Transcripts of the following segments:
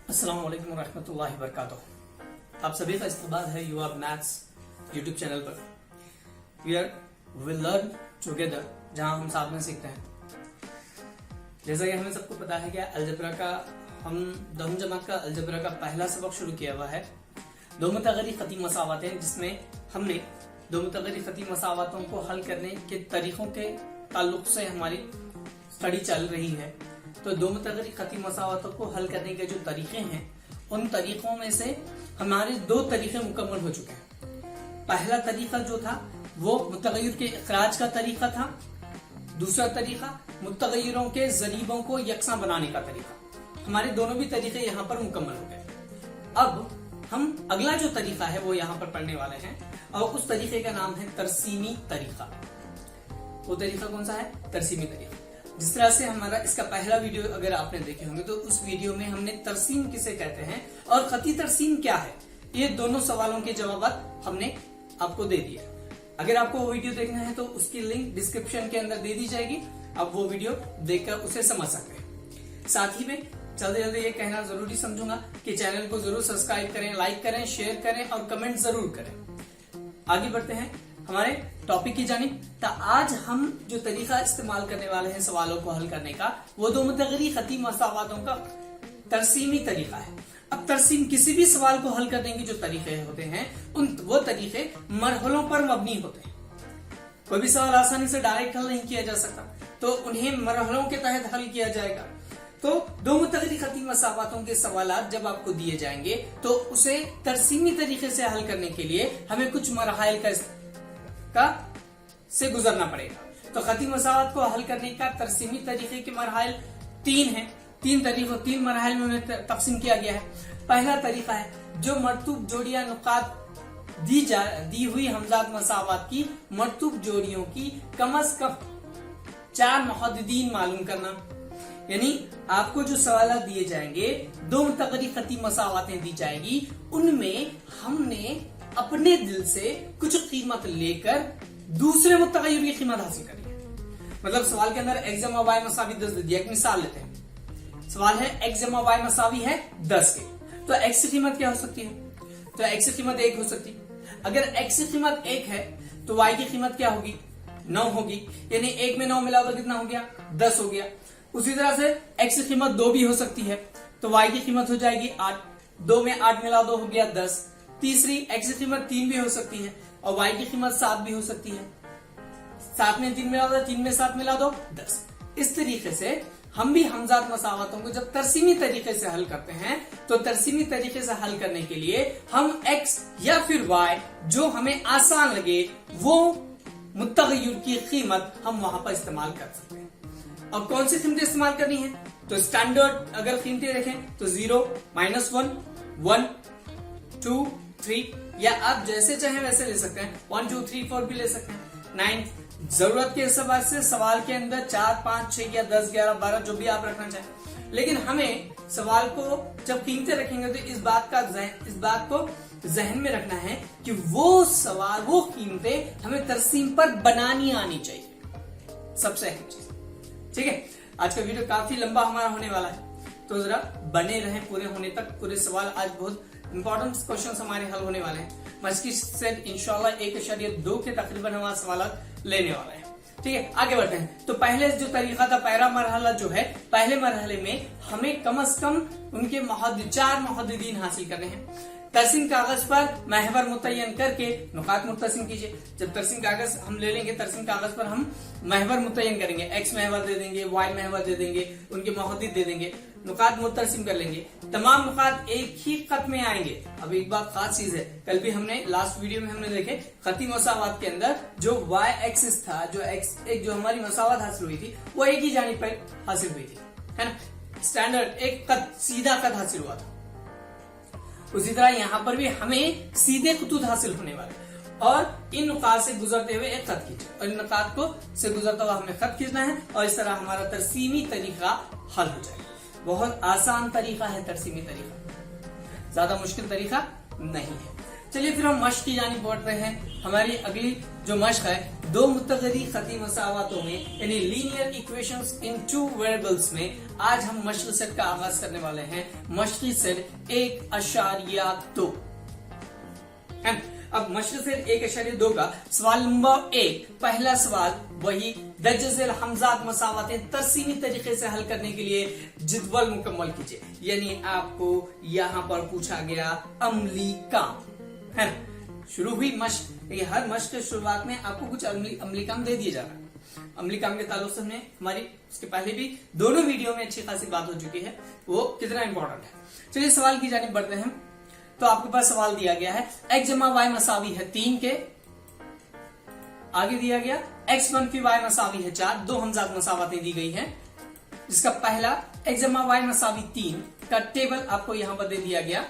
अस्सलाम वालेकुम रहमतुल्लाहि व बरकातुहू। आप सभी का इस्तकबाल है युवा मैथ्स यूट्यूब चैनल पर। विल लर्न टुगेदर, जहां हम साथ में सीखते हैं। जैसा कि हमें सबको पता है कि अलजबरा का हम 10वीं जमात का अलजबरा का पहला सबक शुरू किया हुआ है, दो मुतगरी खती मसावतें, जिसमें हमने दो मुतगरी खती मसावतों को हल करने के तरीकों के ताल्लुक से हमारी स्टडी चल रही है। तो दो मुतगरी खती मसावतों को हल करने के जो तरीके हैं, उन तरीकों में से हमारे दो तरीके मुकम्मल हो चुके हैं। पहला तरीका जो था वो मुतगय्यर के इखराज का तरीका था। दूसरा तरीका मुतगय्यरों के जरीबों को यकसा बनाने का तरीका। हमारे दोनों भी तरीके यहाँ पर मुकम्मल हो गए। अब हम अगला जो तरीका है वो यहाँ पर पढ़ने वाले हैं, और उस तरीके का नाम है तरसीमी तरीका। वो तरीका कौन सा है? तरसीमी तरीका। जिस तरह से हमारा इसका पहला वीडियो अगर आपने देखे होंगे तो उस वीडियो में हमने तरसीम किसे कहते हैं और खती तरसीम क्या है, ये दोनों सवालों के जवाब हमने आपको दे दिए। अगर आपको वो वीडियो देखना है तो उसकी लिंक डिस्क्रिप्शन के अंदर दे दी जाएगी, आप वो वीडियो देखकर उसे समझ सकते हैं। साथ ही में जल्दी जल्दी ये कहना जरूरी समझूंगा कि चैनल को जरूर सब्सक्राइब करें, लाइक करें, शेयर करें और कमेंट जरूर करें। आगे बढ़ते हैं हमारे टॉपिक की जानिब। तो आज हम जो तरीका इस्तेमाल करने वाले हैं सवालों को हल करने का, वो दो मुतगरी खती मसावतों का तरसीमी तरीका है। अब तरसीम किसी भी सवाल को हल करने के जो तरीके होते हैं, वो तरीके मरहलों पर मबनी होते हैं। कोई भी सवाल आसानी से डायरेक्ट हल नहीं किया जा सकता, तो उन्हें मरहलों के तहत हल किया जाएगा। तो दो मुतगरी खती मसावतों के सवालात जब आपको दिए जाएंगे तो उसे तरसीमी तरीके से हल करने के लिए हमें कुछ मराहिल से गुजरना पड़ेगा। तो खती मसावत को हल करने का तरसीमी तरीके के मराहिल तीन मराहिल में तकसीम किया गया है। पहला तरीका है जो मरतूब जोड़ियां नुकात दी हुई हमजाद मसावत की मरतूब जोड़ियों की कम अज कम 4 मुहद्दिदीन मालूम करना। यानी आपको जो सवाल दिए जाएंगे, दो मुतगरी खती मसावतें दी जाएगी, उनमें हमने अपने दिल से कुछ कीमत लेकर दूसरे मुतगय्यर की कीमत हासिल करनी है। मतलब सवाल के अंदर एक्स जमा वाई मसावी 10 दे दिया। एक मिसाल लेते हैं, सवाल है एक्स जमा वाई मसावी है 10 के, तो एक्स की कीमत क्या हो सकती है? तो एक्स की कीमत 1 हो सकती है। अगर एक्स की कीमत 1 है तो वाई की कीमत क्या होगी? 9 होगी। यानी 1 में 9 मिला तो कितना हो गया? 10 हो गया। उसी तरह से एक्स की कीमत 2 भी हो सकती है, तो वाई की कीमत हो जाएगी 8। 2 में 8 मिला 2 हो गया 10। तीसरी एक्स की कीमत 3 भी हो सकती है और वाई की कीमत 7 भी हो सकती है। 7 में 3 मिला दो, 3 में 7 मिला दो 10। इस तरीके से हम भी हमजाद मसावतों को जब तरसीमी तरीके से हल करते हैं, तो तरसीमी तरीके से हल करने के लिए हम एक्स या फिर वाई जो हमें आसान लगे वो मुतगय्यर की कीमत हम वहां पर इस्तेमाल कर सकते हैं। और कौन सी कीमतें इस्तेमाल करनी है? तो स्टैंडर्ड अगर कीमतें रखें तो 0, -1, 1, 2, 3, या आप जैसे चाहे वैसे ले सकते हैं। 1, 2, 3, 4 भी ले सकते हैं। 9 जरूरत के हिसाब से सवाल के अंदर 4, 5, 6 या 10, 11, 12 जो भी आप रखना चाहें। लेकिन हमें सवाल को जब कीमतें रखेंगे तो इस बात को जहन में रखना है कि वो सवाल, वो कीमतें हमें तरसीम पर बनानी आनी चाहिए। सबसे अहम चीज, ठीक है। आज का वीडियो काफी लंबा हमारा होने वाला है, तो जरा बने रहें पूरे होने तक। पूरे सवाल आज बहुत इंपॉर्टेंट क्वेश्चन हमारे हल होने वाले हैं। मस्की से इंशाल्लाह 1.2 के तकरीबन हमारे सवाल लेने वाले हैं, ठीक है। आगे बढ़ते हैं। तो पहले जो तरीका था, पहला मरहला जो है, पहले मरहले में हमें कम से कम उनके 4 मुहद्दिदीन हासिल करने हैं। तरसीम कागज पर महवर मुतय्यन करके नुकात मुतसिम कीजिए। जब तरसीम कागज हम ले लेंगे, तरसीम कागज पर हम महवर मुतय्यन करेंगे, एक्स महवर दे देंगे, वाई महवर दे देंगे, उनके मुहद्दिद दे देंगे, नुकात मुतसिम कर लेंगे। तमाम नुकात एक ही खत में आएंगे। अब एक बात खास चीज है, कल भी हमने लास्ट वीडियो में हमने देखे खती मसावत के अंदर जो वाई एक्सिस था, जो हमारी मसावत हासिल हुई थी, वो एक ही जानिब पर हासिल हुई थी, है ना। स्टैंडर्ड एक खत, सीधा खत हासिल हुआ था। उसी तरह यहाँ पर भी हमें सीधे खतूत हासिल होने वाले, और इन नुकात से गुजरते हुए एक खत खींचे, और इन नुकात को से गुजरता हुआ हमें खत खींचना है, और इस तरह हमारा तरसीमी तरीका हल हो जाएगा। बहुत आसान तरीका है तरसीमी तरीका, ज्यादा मुश्किल तरीका नहीं है। चलिए फिर हम मश्क की जानिब बढ़ रहे हैं। हमारी अगली जो मश्क है, दो मुतगरी खती मसावातों में यानी लीनियर इक्वेशंस इन टू वेरिएबल्स में आज हम मश्क सेट का आगाज करने वाले हैं। मश्क सेट 1.2। अब मश्क सेट 1.2 का सवाल नंबर 1, पहला सवाल वही दर्जज़ेल हमजाद मसावातें तरसीमी तरीके से हल करने के लिए जदवल मुकम्मल कीजिए। यानी आपको यहाँ पर पूछा गया अमली काम है। शुरू हुई मश्क, ये हर मश्क के शुरुआत में आपको कुछ अमली काम दे दिए जा रहा है। अमली काम के ताल्लुक से हमने हमारी उसके पहले भी दोनों वीडियो में अच्छी खासी बात हो चुकी है, वो कितना इंपॉर्टेंट है। चलिए सवाल की जानिब बढ़ते हैं। तो आपके पास सवाल दिया गया है x जमा y मसावी है 3 के, आगे दिया गया x मनफी y मसावी है 4। दो हमजाद मसावातें दी गई हैं, जिसका पहला x जमा y मसावी 3 का टेबल आपको यहां पर दे दिया गया।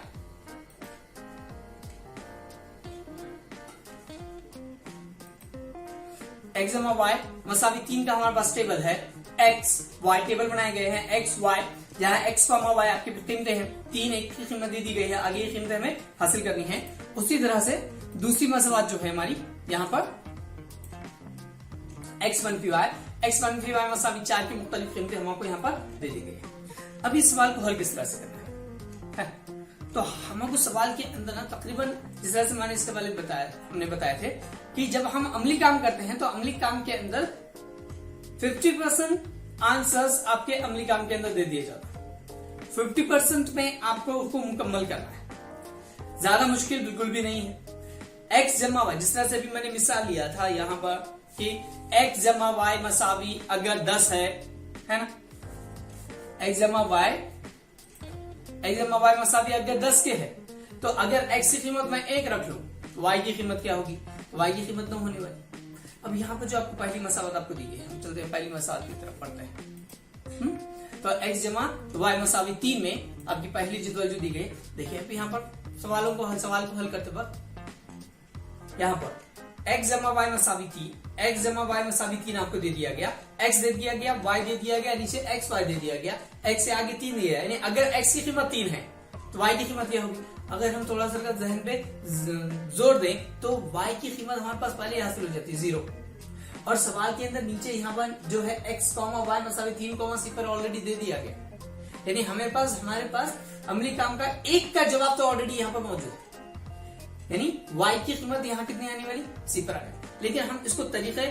x जमा y मसावी 3 का हमारे पास टेबल है। x y टेबल बनाए गए हैं, x y जहां x y आपकी कीमतें हैं, 3 एक की कीमत दी गई है, आगे की कीमतें हमें हासिल करनी है। उसी तरह से दूसरी मसावात जो है हमारी यहाँ पर x मनफी y मसावी 4 की मुख्तलिफ कीमतें हमको यहाँ पर दे दी गई है। अब इस सवाल को हल किस तरह से करना है? तो हमको सवाल के अंदर ना तकरीबन जिस तरह से मैंने इसके पहले हमने बताए थे कि जब हम अमली काम करते हैं तो अमली काम के अंदर 50% आंसर्स आपके अमली काम के अंदर दे दिए जाते हैं। 50% में आपको उसको मुकम्मल करना है, ज्यादा मुश्किल बिल्कुल भी नहीं है। x जमा y, जिस तरह से भी मैंने मिसाल लिया था यहाँ पर कि x जमा y मसावी अगर 10 है ना, x जमा y मसावी अगर 10 के है, तो अगर x की कीमत मैं 1 रख लूं तो y की कीमत क्या होगी? y की कीमत 9 होने वाली। अब यहाँ पर जो आपको पहली मसावत आपको दी गई है, हम चलते हैं पहली मसावत की तरफ पढ़ते हैं। तो x जमा y मसावी 3 में आपकी पहली जदवल जो दी गई, देखिए अब यहाँ पर सवाल को हल करते वक्त यहाँ पर x जमा y मसावी 3 आपको दे दिया गया, x दे दिया गया, y दे दिया गया, नीचे x y दे दिया गया, x से आगे 3 दिया, यानी अगर x की कीमत 3 है तो y की कीमत क्या होगी? अगर हम थोड़ा सा जहन पे जोर दें तो y की कीमत हमारे पास पहले हासिल हो जाती है 0। और सवाल के अंदर नीचे यहाँ पर जो है x, y मसावी 3, 0 ऑलरेडी दे दिया गया, यानी हमारे पास अमली काम का एक का जवाब तो ऑलरेडी यहाँ पर मौजूद है, यानी y की कीमत यहाँ कितनी आने वाली? 0 आने। लेकिन हम इसको तरीके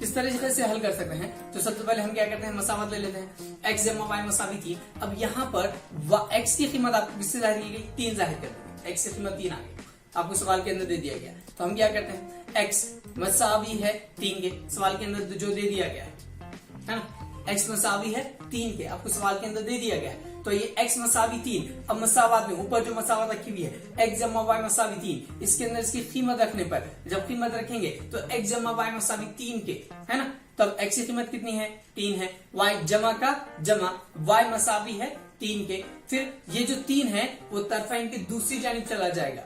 किस तरीके से हल कर सकते हैं? तो सबसे पहले हम क्या करते हैं, मसावत ले लेते हैं। x जमा y मसावी 3। अब यहाँ पर x की कीमत आपको किससे जाहिर की गई? 3 जाहिर कर देंगे, x की कीमत 3 आ गई, आपको सवाल के अंदर दे दिया गया। तो हम क्या करते हैं, x मसावी है 3 के, सवाल के अंदर जो दे दिया गया है ना, x मसावी है 3 के, आपको सवाल के अंदर दे दिया गया है। तो ये x मसावी 3, अब मसावात में ऊपर जो मसावत रखी हुई है x जमा y मसावी 3, इसके अंदर इसकी कीमत रखने पर जब कीमत रखेंगे तो x जमा y मसावी 3 के, है ना, तब x की कीमत कितनी है? 3 है। y जमा का जमा y मसावी है 3 के, फिर ये जो 3 है वो तरफाइन की दूसरी जानिब चला जाएगा,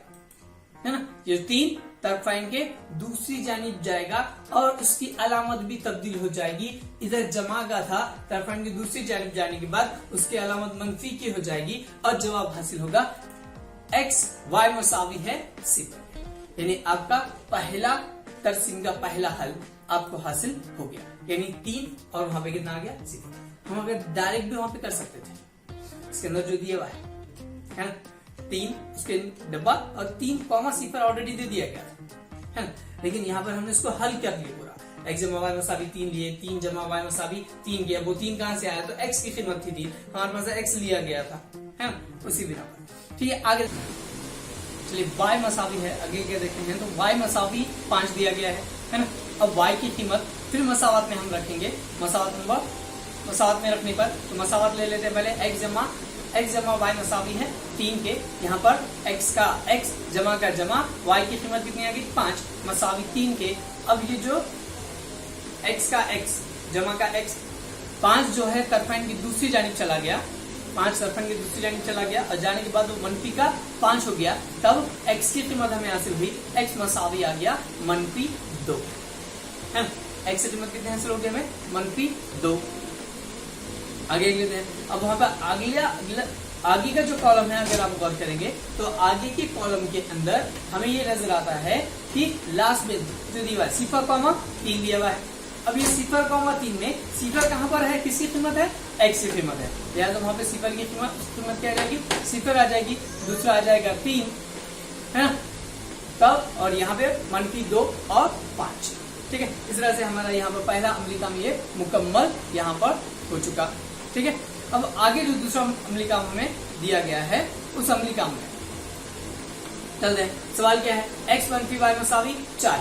है ना, ये 3 तरफाइन के दूसरी जानिब जाएगा और उसकी अलामत भी तब्दील हो जाएगी। इधर जमा का था, तरफाइन की दूसरी जानिब जाने के बाद उसकी अलामत मनफी की हो जाएगी और जवाब हासिल होगा x y मसावी है 0। यानी आपका पहला तरसीम का पहला हल आपको हासिल हो गया, यानी 3 और वहां पे कितना आ गया? 0। हम अगर डायरेक्ट भी वहां पे कर सकते थे, इसके अंदर जो दिया हुआ है ना, 3 उसके डब्बा और 3, 0 ऑलरेडी दे दिया गया है ना, लेकिन यहाँ पर हमने इसको हल कर लिया पूरा। x जमा y मसावी 3 लिए, 3 जमा y मसावी 3 किया, वो 3 कहां से आया? तो x की कीमत थी 3, हमारे पास x लिया गया था, है ना, उसी बिना पर। ठीक है, आगे चलिए y मसावी है, आगे क्या देखते हैं, तो y मसावी 5 दिया गया है ना। अब y की कीमत फिर मसावत में हम रखेंगे, मसावत में रखने पर तो मसावत ले लेते हैं पहले x जमा y मसावी है 3 के, यहाँ पर x का x जमा का जमा y की कीमत कितनी आ गई? 5 मसावी 3 के। अब ये जो x का x जमा का x 5 जो है तरफाइन की दूसरी जानिब चला गया, 5 तरफाइन की दूसरी जानिब चला गया और जाने के बाद वो मनफी का 5 हो गया, तब x की कीमत हमें हासिल हुई, x मसावी आ गया -2, है ना। x की कीमत कितनी हासिल हो गई हमें? -2। आगे लेते हैं। अब वहां पर अगला आगे का जो कॉलम है अगर आप गौर करेंगे तो आगे के कॉलम के अंदर हमें ये नजर आता है कि लास्ट में जो दिया है 0,3 दिया हुआ है। अब ये 0,3 में सिफर कहां पर है, किसकी कीमत है, x की कीमत है, लिहाजा वहां पे सिफर की कीमत क्या आ जाएगी, सिफर आ जाएगी, दूसरा आ जाएगा 3 है ना, तब और यहाँ पे -2 और 5। ठीक है, इस तरह से हमारा यहाँ पर पहला अमली काम ये मुकम्मल यहाँ पर हो चुका। ठीक है, अब आगे जो दूसरा अमली काम हमें दिया गया है उस अमली काम में चलते हैं। सवाल क्या है, x - y मसावी 4।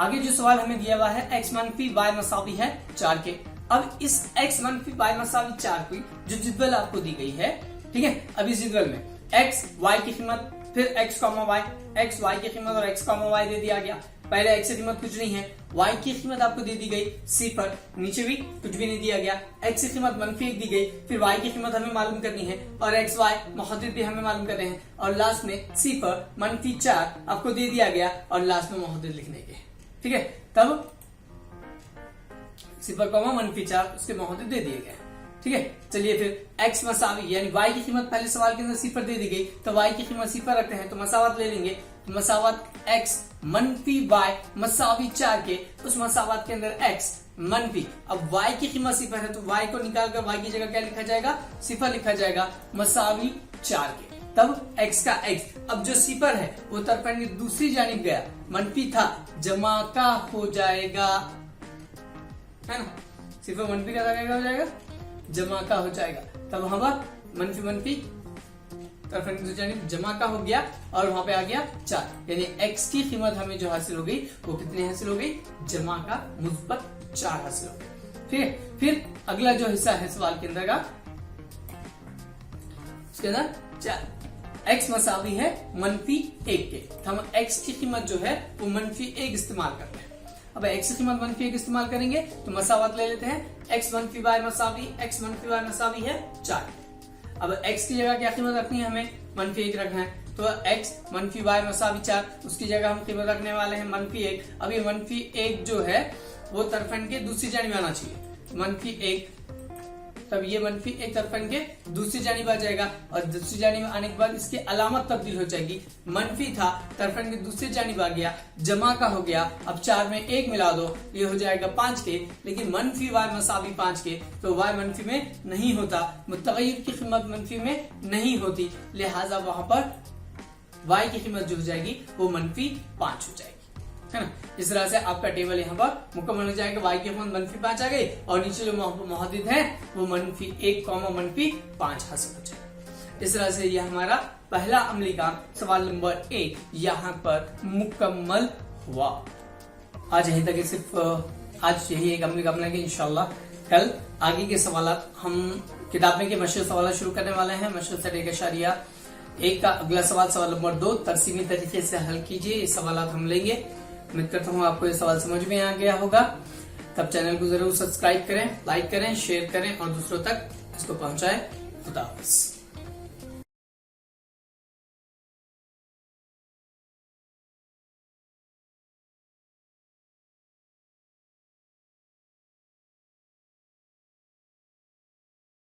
आगे जो सवाल हमें दिया हुआ है x - y मसावी है 4 के। अब इस x - y मसावी 4 की जो जिद्वल आपको दी गई है, ठीक है, अब इस जिद्वल में x y की कीमत, फिर x, y, x y की कीमत और x, y दे दिया गया। पहले x की कीमत कुछ नहीं है, y की कीमत आपको दे दी गई सिफर, नीचे भी कुछ भी नहीं दिया गया, x की कीमत -1 दी गई, फिर y की कीमत हमें मालूम करनी है और x y मुहद्दिद भी हमें मालूम करने हैं और लास्ट में सिफर -4 आपको दे दिया गया और लास्ट में मुहद्दिद लिखने के। ठीक है, तब सिफर -4 उसके मुहद्दिद दे दिए गए। ठीक है, चलिए फिर x मसावी यानी y की कीमत पहले सवाल के अंदर सिफर दे दी गई तो y की कीमत सिफर रखते हैं तो मसावत ले लेंगे, तो मसावत x - y मसावी 4 के, उस मसावत के अंदर x मनफी, अब y की कीमत सिफर है तो y को निकालकर y की जगह क्या लिखा जाएगा, सिफर लिखा जाएगा मसावी 4 के, तब x का x, अब जो सिफर है वो तरफन की दूसरी जानिब गया, मनफी था जमा का हो जाएगा, है ना, सिफर मनफी का हो जाएगा, जमा का हो जाएगा, तब वहां पर मनफी तरफन की दूसरी जानिब जमा का हो गया और वहां पे आ गया 4, यानी x की कीमत हमें जो हासिल हो गई वो कितनी हासिल हो गई, जमा का मुस्बत 4 हासिल हो गई। ठीक है, फिर अगला जो हिस्सा है सवाल के अंदर का, उसके अंदर 4 x मसावी है -1 के, तो हम x की कीमत जो है वो -1 इस्तेमाल करते हैं। अब x की कीमत -1 इस्तेमाल करेंगे तो मसावत ले लेते हैं, x - y मसावी है 4। अब x की जगह क्या कीमत रखनी है, हमें -1 रखना है, तो x - y मसावी 4 उसकी जगह हम कीमत रखने वाले हैं -1। अब ये -1 जो है वो तरफन के दूसरी जानिब आना चाहिए, -1, तब ये -1 तरफन के दूसरी जानिब आ जाएगा और दूसरी जानिब आने के बाद इसकी अलामत तब्दील हो जाएगी, मनफी था तरफन के दूसरी जानिब आ गया, जमा का हो गया, अब 4 में 1 मिला दो ये हो जाएगा 5 के, लेकिन मनफी y मसावी 5 के, तो y मनफी में नहीं होता, मुतगय्यर की कीमत मनफी में नहीं होती, लिहाजा वहां पर y की कीमत जो हो जाएगी वो -5 हो जाएगी, है ना। इस तरह से आपका टेबल यहाँ पर मुकम्मल हो जाएगा, y की कीमत -5 आ गई और नीचे जो मुहद्दिद है वो -1, -5 हासिल हो जाएगा। इस तरह से यह हमारा पहला अमली काम सवाल नंबर 1 यहाँ पर मुकम्मल हुआ। आज यहीं तक सिर्फ आज यही एक अमली काम लगे, इंशाल्लाह कल आगे के सवाल हम किताब में के मशहूर सवाल शुरू करने वाले हैं। मशहूर से 1 का अगला सवाल नंबर 2 तरसीमी तरीके से हल कीजिए, ये सवाल हम लेंगे। उम्मीद करता हूँ आपको ये सवाल समझ में आ गया होगा। तब चैनल को जरूर सब्सक्राइब करें, लाइक करें, शेयर करें और दूसरों तक इसको पहुंचाएं। खुदा हाफिज़।